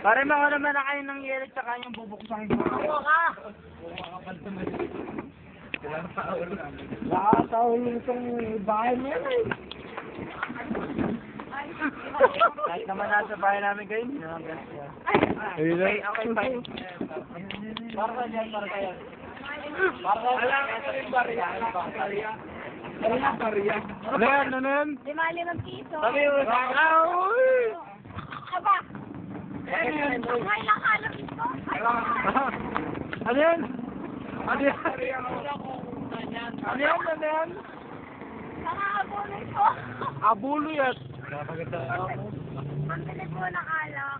Pare mga naman na kayo ng yelo tsaka yung bubuksan ko. Ako ka! Nakakataon itong bahay niya eh. Kahit naman nasa bahay namin kayo. Okay, fine. Para ka dyan, para kayo. Para ka dyan. Ano yan? 5 piso. Sabi mo sa akin. Aba! Ay, nakalam ito. Ano yan? Ano yan? Ano yan? Nakakabulo ito. Abulo yan. Ang bilis po ng alak.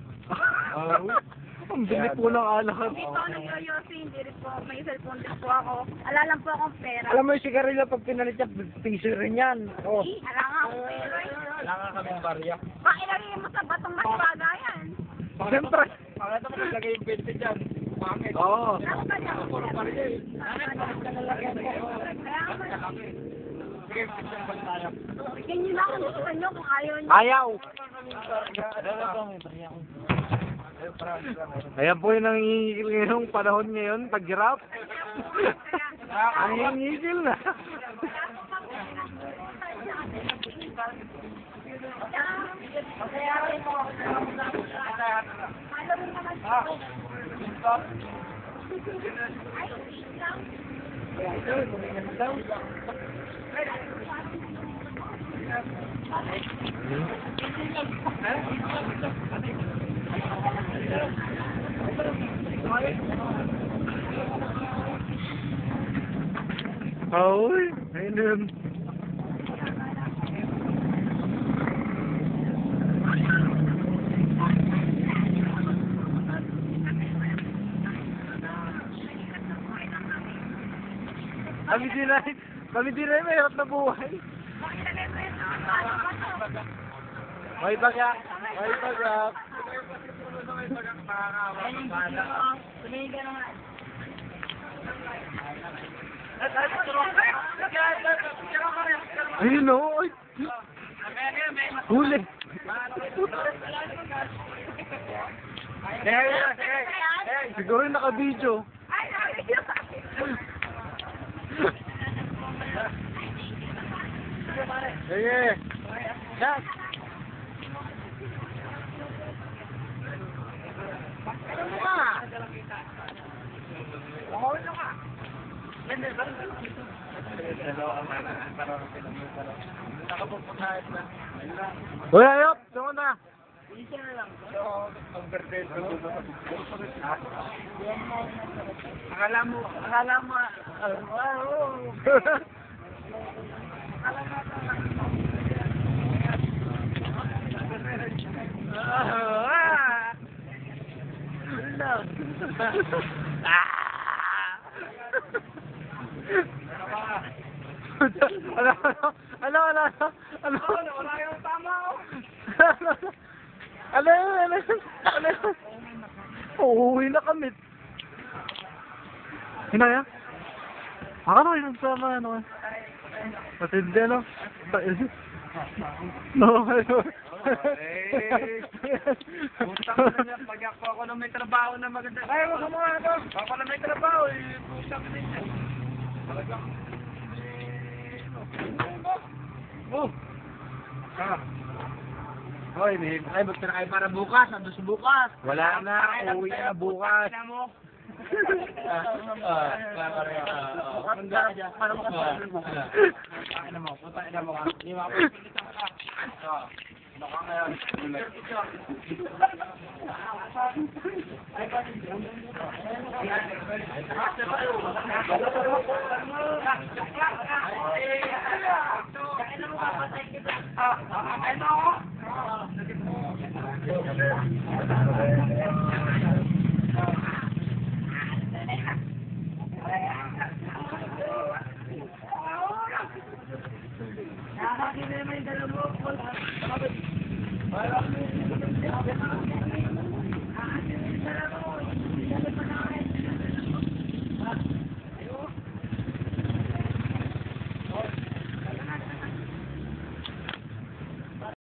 Ang bilis po ng alak. Hindi po ako nag-yoyosi, hindi rin po. May cellphone din po ako. Ala lang po akong pera. Alam mo yung sigarilyo pag pinalit niya, piso rin yan. Oh. Ala nga akong pera eh. Wala nga kaming barya. Pakilagay mo sa batong masbaga yan. Siyempre. Pakita mo naglagay yung 20 dyan. Pangit. Oo. Ano ba niya? Puro barya eh. Sige, bigyan niyo na kung gusto niyo, kung ayaw niyo. Ayaw. Ayan po yung nangingigil ngayong panahon ngayon, pag-girap. Ang hingigil na. Hoy, ayun. Kami din na may hirap na buhay. May bagak. May bagak. Ayun o. Huli. Siguro yung naka-video. Sige. Yes. Uy, ayop! Saan na? Akala mo. Ano? Wala yung tama. Ano? Uuwi na kami. Hinaya? Akala yung sama, ano? Matindi, ano? No, Puta ko na niya, pag ako na may trabaho na maganda. Ay, wag mo nga ito. Ako na may trabaho, puta ko din yan. Talagang, Hoy, may ba't na kayo para bukas? Ando sa bukas? Wala na, uwi na bukas. Para mo ka. Hindi mo ka. Baka ngayon. Ano?